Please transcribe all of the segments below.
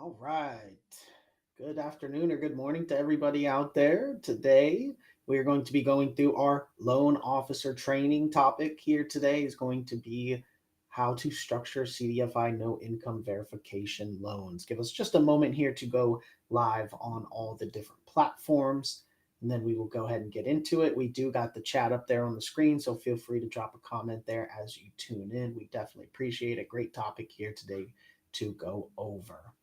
All right. Good afternoon or good morning to everybody out there. Today, we are going to be going through our loan officer training topic here today is going to be how to structure CDFI no income verification loans. Give us just a moment here to go live on all the different platforms, and then we will go ahead and get into it. We do got the chat up there on the screen, so feel free to drop a comment there as you tune in. We definitely appreciate a great topic here today to go over.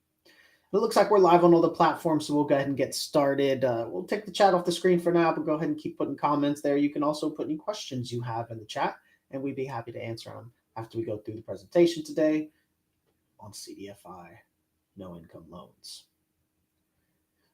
It looks like we're live on all the platforms, so we'll go ahead and get started. We'll take the chat off the screen for now, but go ahead and keep putting comments there. You can also put any questions you have in the chat, and we'd be happy to answer them after we go through the presentation today on CDFI no income loans.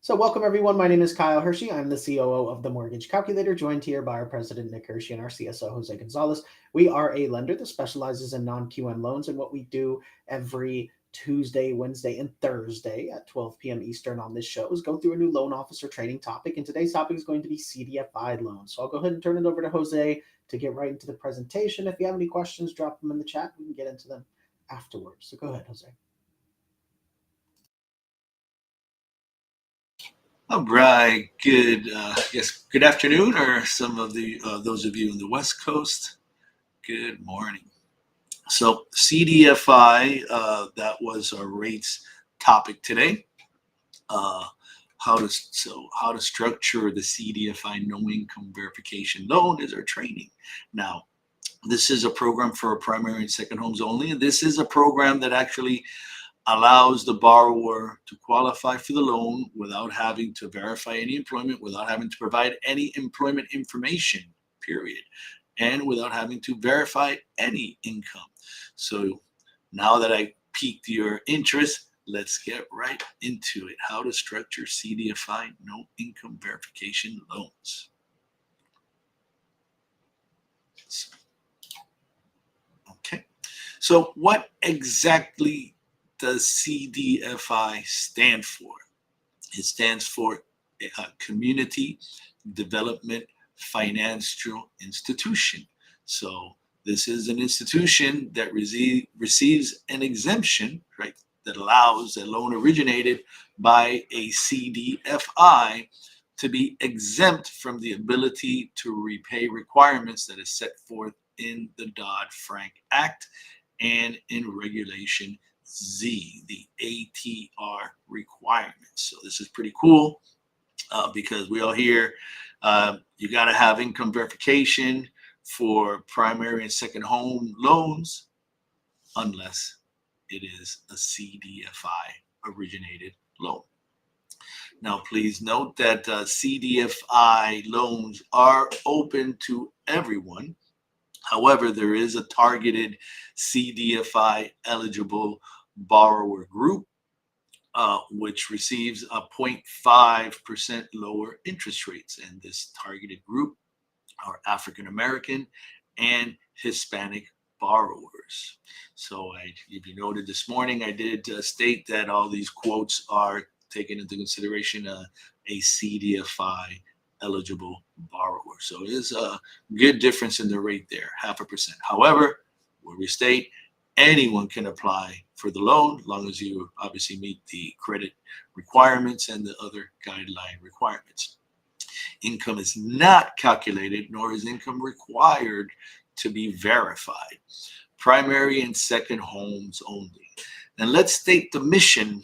So welcome everyone. My name is Kyle Hershey. I'm the COO of the Mortgage Calculator, joined here by our president, Nick Hershey, and our CSO, Jose Gonzalez. We are a lender that specializes in non-QM loans, and what we do every Tuesday, Wednesday, and Thursday at 12 p.m. Eastern on this show is go through a new loan officer training topic, and today's topic is going to be CDFI loans. So I'll go ahead and turn it over to Jose to get right into the presentation. If you have any questions, drop them in the chat. We can get into them afterwards. So go ahead, Jose. All right, good afternoon, or some of the those of you in the West Coast, good morning. So CDFI, that was our rates topic today. How to structure the CDFI no income verification loan is our training. Now, this is a program for primary and second homes only, and this is a program that actually allows the borrower to qualify for the loan without having to verify any employment, without having to provide any employment information, period, and without having to verify any income. So now that I piqued your interest, let's get right into it. How to structure CDFI no income verification loans. Okay, so what exactly does CDFI stand for? It stands for Community Development Financial Institution. So this is an institution that receives an exemption, right, that allows a loan originated by a CDFI to be exempt from the ability to repay requirements that is set forth in the Dodd-Frank Act and in Regulation Z, the ATR requirements. So this is pretty cool because we all hear you got to have income verification for primary and second home loans unless it is a CDFI originated loan. Now, please note that CDFI loans are open to everyone. However, there is a targeted CDFI eligible borrower group, which receives a 0.5% lower interest rates. And this targeted group are African American and Hispanic borrowers. So if you noted this morning, I did state that all these quotes are taken into consideration a CDFI eligible borrower. So it is a good difference in the rate there, 0.5%. However, we restate, anyone can apply for the loan as long as you obviously meet the credit requirements and the other guideline requirements. Income is not calculated, nor is income required to be verified. Primary and second homes only. And let's state the mission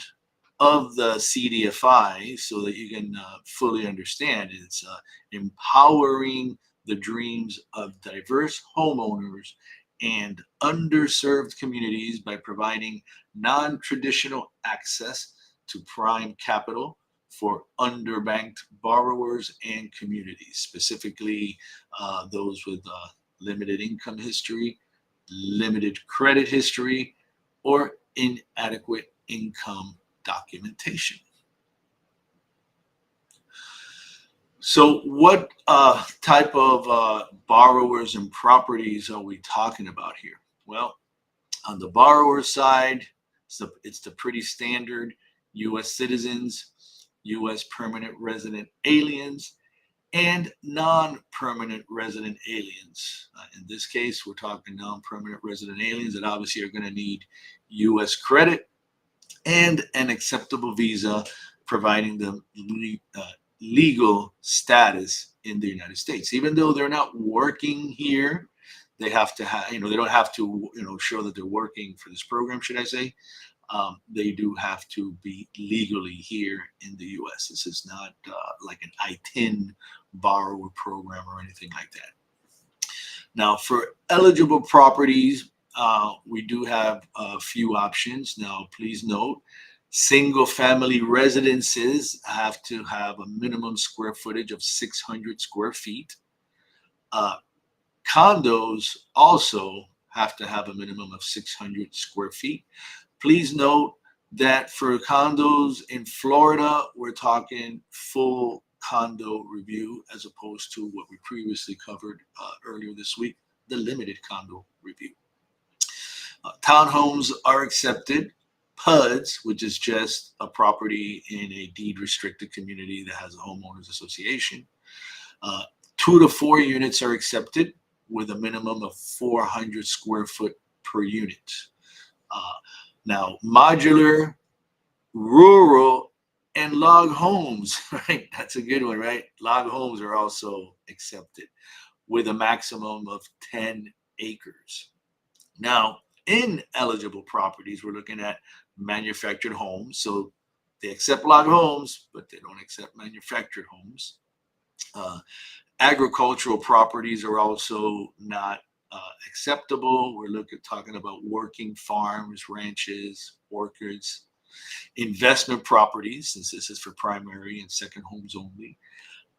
of the CDFI so that you can fully understand. It's empowering the dreams of diverse homeowners and underserved communities by providing non-traditional access to prime capital for underbanked borrowers and communities, specifically those with limited income history, limited credit history, or inadequate income documentation. So what type of borrowers and properties are we talking about here? Well, on the borrower side, it's the pretty standard U.S. citizens, U.S. permanent resident aliens, and non-permanent resident aliens. In this case, we're talking non-permanent resident aliens that obviously are going to need U.S. credit, and an acceptable visa providing them legal status in the United States. Even though they're not working here, they have to have, they don't have to, show that they're working for this program, should I say. They do have to be legally here in the U.S. This is not like an I-10 borrower program or anything like that. Now, for eligible properties, we do have a few options. Now, please note, single family residences have to have a minimum square footage of 600 square feet. Uh, Condos also have to have a minimum of 600 square feet. Please note that for condos in Florida, we're talking full condo review as opposed to what we previously covered earlier this week, the limited condo review. Townhomes are accepted. PUDs, which is just a property in a deed restricted community that has a homeowners association. 2 to 4 units are accepted with a minimum of 400 square foot per unit. Now, modular, rural, and log homes, right? That's a good one, right? Log homes are also accepted with a maximum of 10 acres. Now, in eligible properties, we're looking at manufactured homes. So they accept log homes, but they don't accept manufactured homes. Uh, Agricultural properties are also not acceptable. We're talking about working farms, ranches, orchards, investment properties, since this is for primary and second homes only.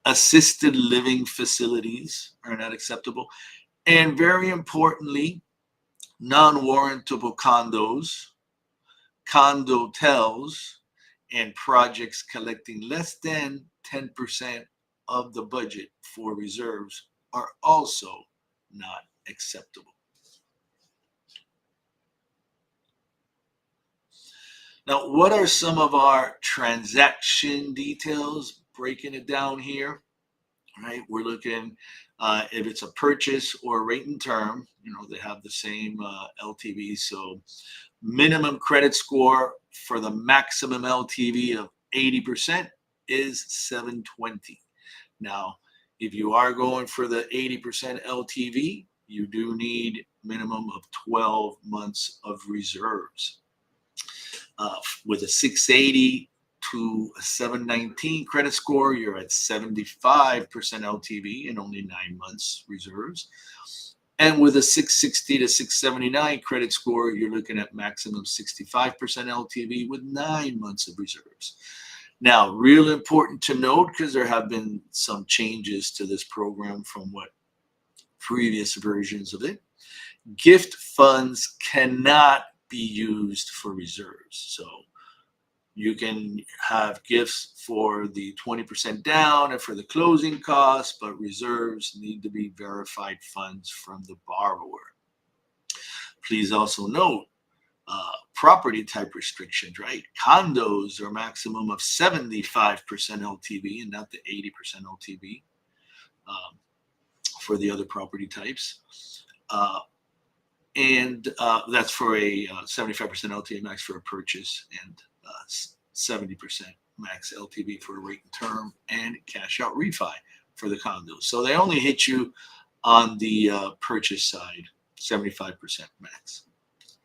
Assisted living facilities are not acceptable. And very importantly, non-warrantable condos, condotels, and projects collecting less than 10% of the budget for reserves are also not acceptable. Now, what are some of our transaction details? Breaking it down here, right? We're looking if it's a purchase or rate and term, they have the same LTV. So minimum credit score for the maximum LTV of 80% is 720. Now, if you are going for the 80% LTV, you do need minimum of 12 months of reserves. With a 680 to a 719 credit score, you're at 75% LTV and only 9 months reserves. And with a 660 to 679 credit score, you're looking at maximum 65% LTV with 9 months of reserves. Now, real important to note, because there have been some changes to this program from what previous versions of it, gift funds cannot be used for reserves. So you can have gifts for the 20% down and for the closing costs, but reserves need to be verified funds from the borrower. Please also note property type restrictions, right? Condos are maximum of 75% LTV and not the 80% LTV for the other property types. And that's for a 75% LTV max for a purchase and 70% max LTV for a rate and term and cash out refi for the condos. So they only hit you on the purchase side, 75% max.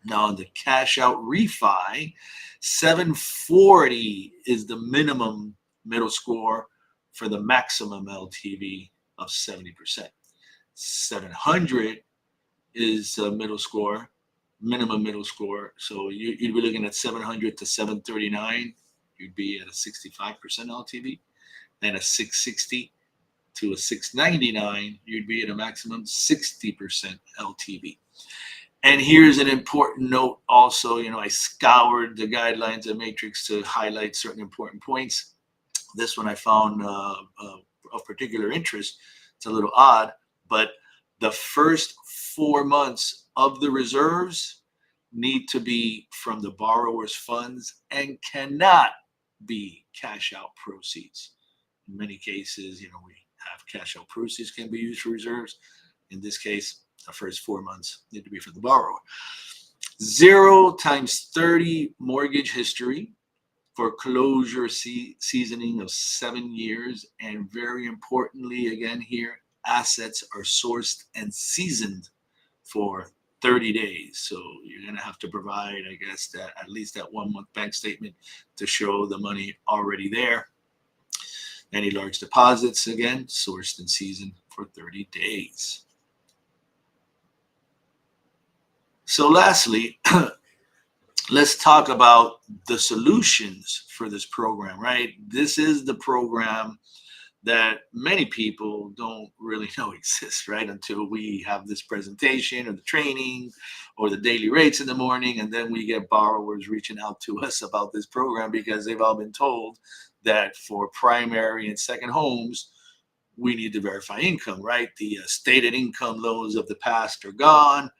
Now on the cash out refi, 740 is the minimum middle score for the maximum LTV of 70%. 700 is middle score, minimum middle score. So you'd be looking at 700 to 739. You'd be at a 65% LTV. And a 660 to a 699, you'd be at a maximum 60% LTV. And here's an important note also, I scoured the guidelines and matrix to highlight certain important points. This one I found of particular interest. It's a little odd, but the first 4 months of the reserves need to be from the borrower's funds and cannot be cash out proceeds. In many cases, we have cash out proceeds can be used for reserves. In this case, the first 4 months need to be from the borrower. 0 times 30 mortgage history, foreclosure seasoning of 7 years, and very importantly, again here, assets are sourced and seasoned for 30 days. So you're going to have to provide, I guess, that at least that 1 month bank statement to show the money already there. Any large deposits, again, sourced and seasoned for 30 days. So lastly, let's talk about the solutions for this program, right? This is the program that many people don't really know exists, right? Until we have this presentation or the training or the daily rates in the morning. And then we get borrowers reaching out to us about this program because they've all been told that for primary and second homes, we need to verify income, right? The stated income loans of the past are gone,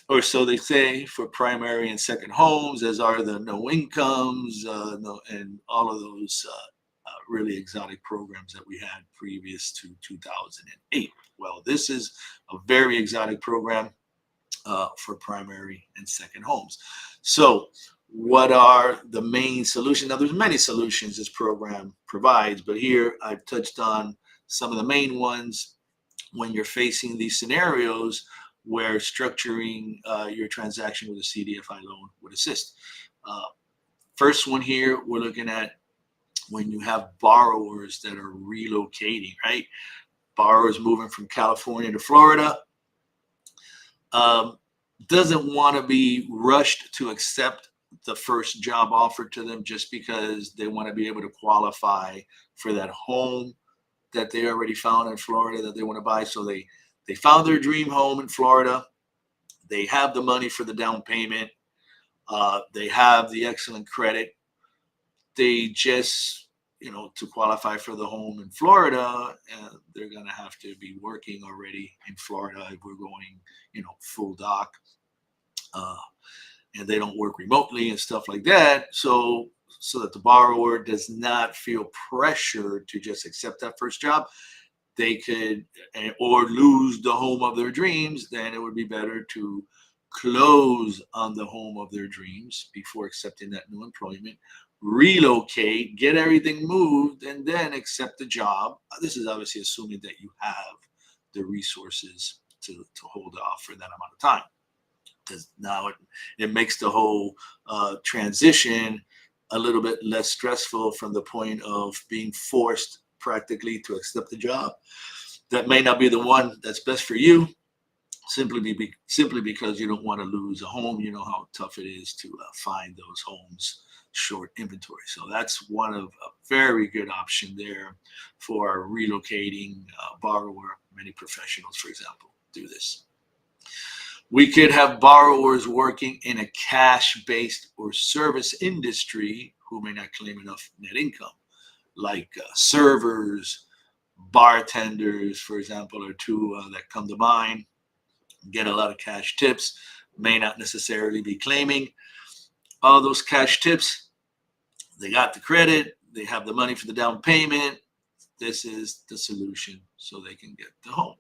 or so they say, for primary and second homes, as are the no incomes, and all of those really exotic programs that we had previous to 2008. Well, this is a very exotic program for primary and second homes. So, what are the main solutions? Now, there's many solutions this program provides, but here I've touched on some of the main ones when you're facing these scenarios where structuring your transaction with a CDFI loan would assist. Uh, First one here, we're looking at when you have borrowers that are relocating, right? Borrowers moving from California to Florida, doesn't want to be rushed to accept the first job offered to them just because they want to be able to qualify for that home that they already found in Florida that they want to buy. So they found their dream home in Florida. They have the money for the down payment. They have the excellent credit. They just, to qualify for the home in Florida, they're going to have to be working already in Florida if we're going, full doc. And they don't work remotely and stuff like that. So that the borrower does not feel pressure to just accept that first job, they could, or lose the home of their dreams, then it would be better to close on the home of their dreams before accepting that new employment, relocate, get everything moved, and then accept the job. This is obviously assuming that you have the resources to hold off for that amount of time. Because now it makes the whole transition a little bit less stressful from the point of being forced practically to accept the job that may not be the one that's best for you, simply because you don't want to lose a home. You know how tough it is to find those homes short inventory. So that's one of a very good option there for a relocating borrower. Many professionals, for example, do this. We could have borrowers working in a cash-based or service industry who may not claim enough net income, like servers, bartenders, for example, are two that come to mind. Get a lot of cash tips, may not necessarily be claiming all those cash tips. They got the credit, they have the money for the down payment. This is the solution so they can get the home.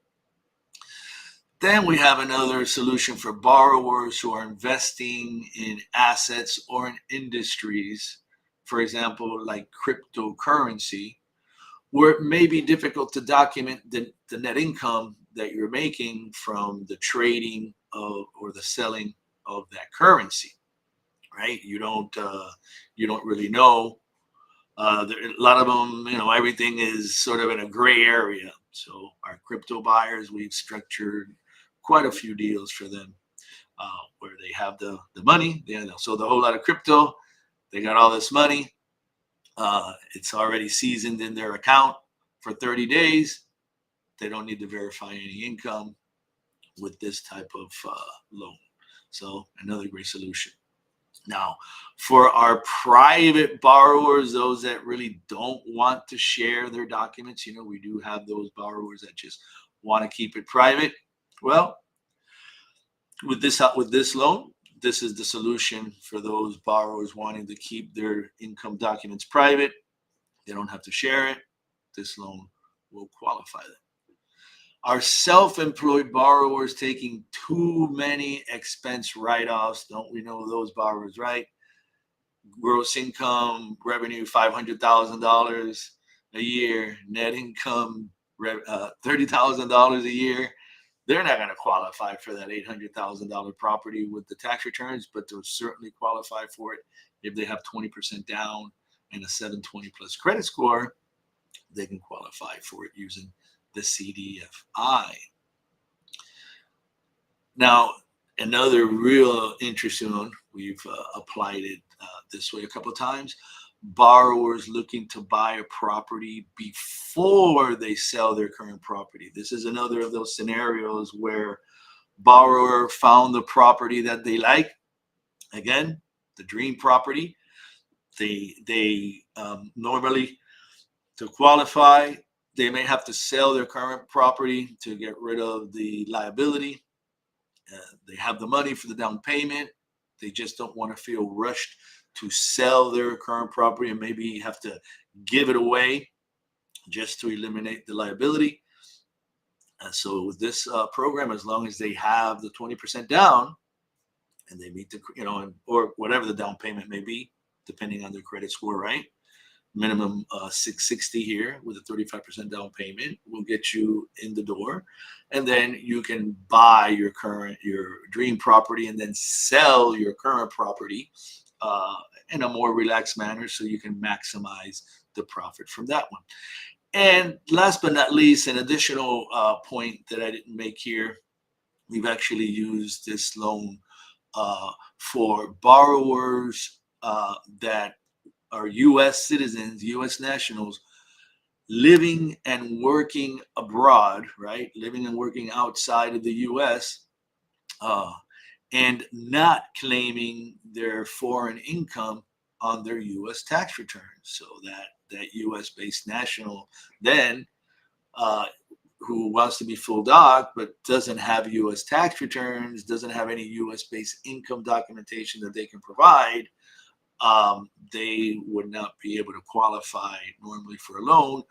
Then we have another solution for borrowers who are investing in assets or in industries, for example, like cryptocurrency, where it may be difficult to document the net income that you're making from the trading of or the selling of that currency, right? You don't really know. A lot of them, everything is sort of in a gray area. So our crypto buyers, we've structured quite a few deals for them where they have the money. They sold a whole lot of crypto. They got all this money. It's already seasoned in their account for 30 days. They don't need to verify any income with this type of loan. So another great solution. Now, for our private borrowers, those that really don't want to share their documents, we do have those borrowers that just want to keep it private. Well, with this loan, this is the solution for those borrowers wanting to keep their income documents private. They don't have to share it. This loan will qualify them. Are self-employed borrowers taking too many expense write-offs? Don't we know those borrowers, right? Gross income revenue $500,000 a year, net income $30,000 a year. They're not going to qualify for that $800,000 property with the tax returns, but they'll certainly qualify for it if they have 20% down and a 720 plus credit score. They can qualify for it using the CDFI. Now, another real interesting one, we've applied it this way a couple of times. Borrowers looking to buy a property before they sell their current property. This is another of those scenarios where borrower found the property that they like. Again, the dream property. They normally, to qualify, they may have to sell their current property to get rid of the liability. They have the money for the down payment. They just don't want to feel rushed to sell their current property and maybe have to give it away just to eliminate the liability. And so with this program, as long as they have the 20% down and they meet the, or whatever the down payment may be, depending on their credit score, right? Minimum 660 here with a 35% down payment will get you in the door, and then you can buy your dream property and then sell your current property in a more relaxed manner so you can maximize the profit from that one. And last but not least, an additional point that I didn't make here, we've actually used this loan for borrowers that are U.S. citizens, U.S. nationals, living and working abroad, right? Living and working outside of the U.S. And not claiming their foreign income on their U.S. tax returns. So that U.S.-based national then who wants to be full doc but doesn't have U.S. tax returns, doesn't have any U.S.-based income documentation that they can provide, they would not be able to qualify normally for a loan.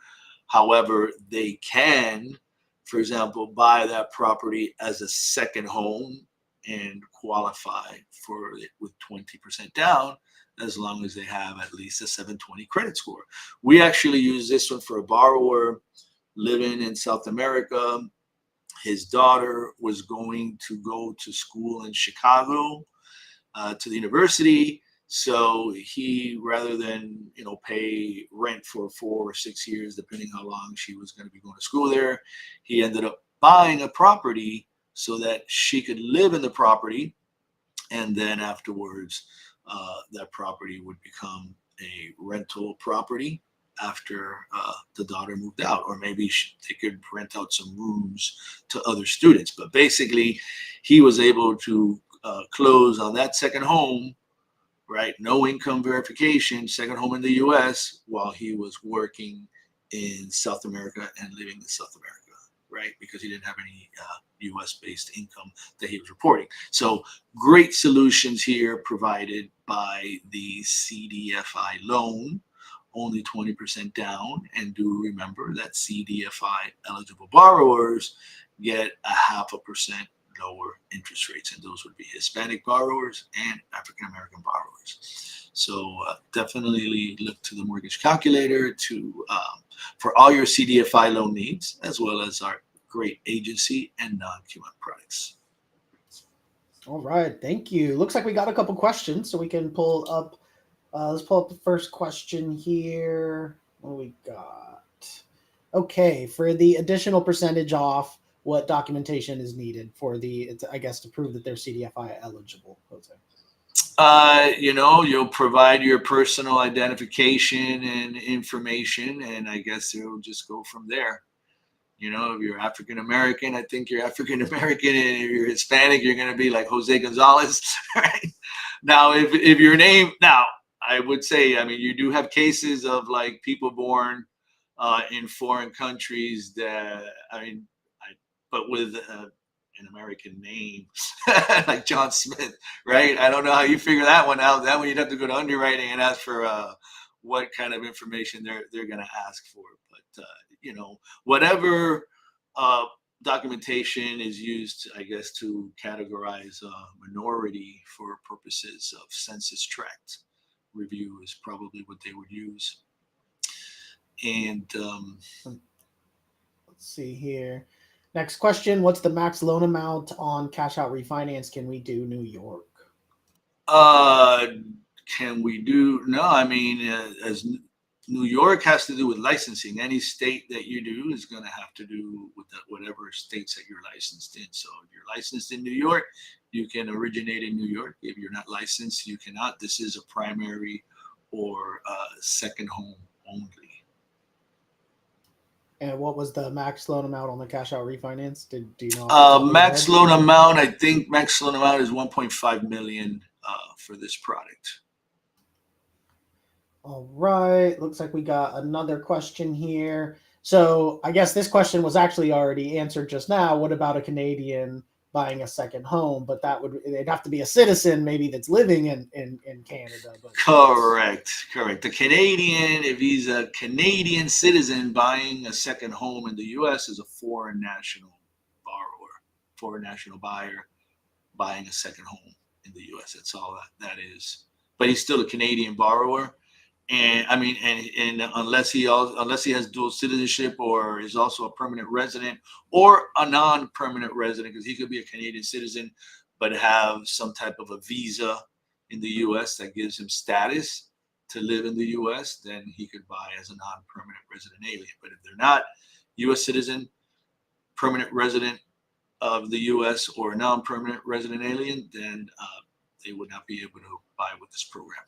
However, they can, for example, buy that property as a second home and qualify for it with 20% down as long as they have at least a 720 credit score. We actually use this one for a borrower living in South America. His daughter was going to go to school in Chicago to the university. So he, rather than pay rent for 4 or 6 years, depending how long she was going to be going to school there, he ended up buying a property so that she could live in the property, and then afterwards, that property would become a rental property after the daughter moved out, or maybe they could rent out some rooms to other students. But basically, he was able to close on that second home, right? No income verification, second home in the U.S. while he was working in South America and living in South America, right? Because he didn't have any U.S.-based income that he was reporting. So great solutions here provided by the CDFI loan, only 20% down. And do remember that CDFI eligible borrowers get 0.5% lower interest rates, and those would be Hispanic borrowers and African American borrowers. So definitely look to the mortgage calculator for all your CDFI loan needs, as well as our great agency and non-QM products. All right, thank you. Looks like we got a couple questions, so we can pull up. Let's pull up the first question here. What we got? Okay, for the additional percentage off, what documentation is needed for to prove that they're CDFI eligible, Jose? You'll provide your personal identification and information, and I guess it'll just go from there. If you're African American, I think you're African American, and if you're Hispanic, you're going to be like Jose Gonzalez, right? Now, if your name, now I would say, you do have cases of like people born in foreign countries that, but with an American name like John Smith, right? I don't know how you figure that one out. That one you'd have to go to underwriting and ask for what kind of information they're going to ask for. But whatever documentation is used, I guess, to categorize a minority for purposes of census tract review is probably what they would use. And Let's see here. Next question. What's the max loan amount on cash out refinance? Can we do New York? uh, can we do? No, I mean, as New York has to do with licensing. Any state that you do is going to have to do with whatever states that you're licensed in. So if you're licensed in New York, you can originate in New York. If you're not licensed, you cannot. This is a primary or second home only. And what was the max loan amount on the cash out refinance? Do you know off the top of your Max head? loan amount, I think max loan amount is 1.5 million for this product. All right. Looks like we got another question here. So I guess this question was actually already answered just now. What about a Canadian buying a second home? But they'd have to be a citizen maybe that's living in Canada. But Correct, correct. The Canadian, if he's a Canadian citizen buying a second home in the U.S., is a foreign national borrower, foreign national buyer buying a second home in the U.S. That's all that is. But he's still a Canadian borrower, and I mean, and unless he has dual citizenship or is also a permanent resident or a non-permanent resident, because he could be a Canadian citizen but have some type of a visa in the U.S. that gives him status to live in the U.S., then he could buy as a non-permanent resident alien. But if they're not U.S. citizen, permanent resident of the U.S. or a non-permanent resident alien, then they would not be able to buy with this program.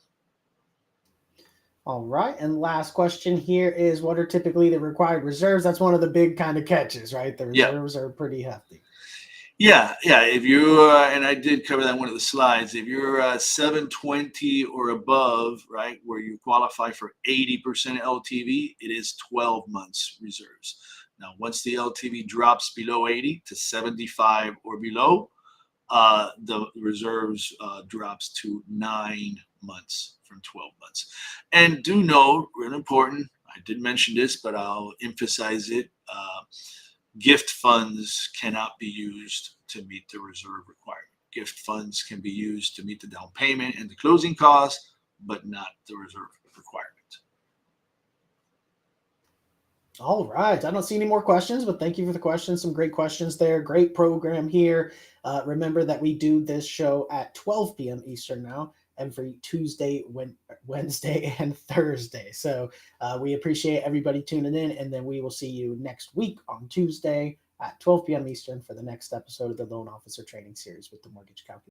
all right. And last question here is what are typically the required reserves? That's one of the big kind of catches, right? The Yeah, reserves are pretty hefty. yeah. If you and I did cover that in one of the slides. If you're 720 or above, right, where you qualify for 80% LTV, it is 12 months reserves. Now, once the LTV drops below 80 to 75 or below, the reserves drops to 9 months from 12 months. And do know, really important, I did mention this, but I'll emphasize it. Gift funds cannot be used to meet the reserve requirement. Gift funds can be used to meet the down payment and the closing costs, but not the reserve requirement. All right. I don't see any more questions, but thank you for the questions. Some great questions there. Great program here. Remember that we do this show at 12 p.m. Eastern now, every Tuesday, Wednesday, and Thursday. So we appreciate everybody tuning in, and then we will see you next week on Tuesday at 12 p.m. Eastern for the next episode of the Loan Officer Training Series with the Mortgage Calculator.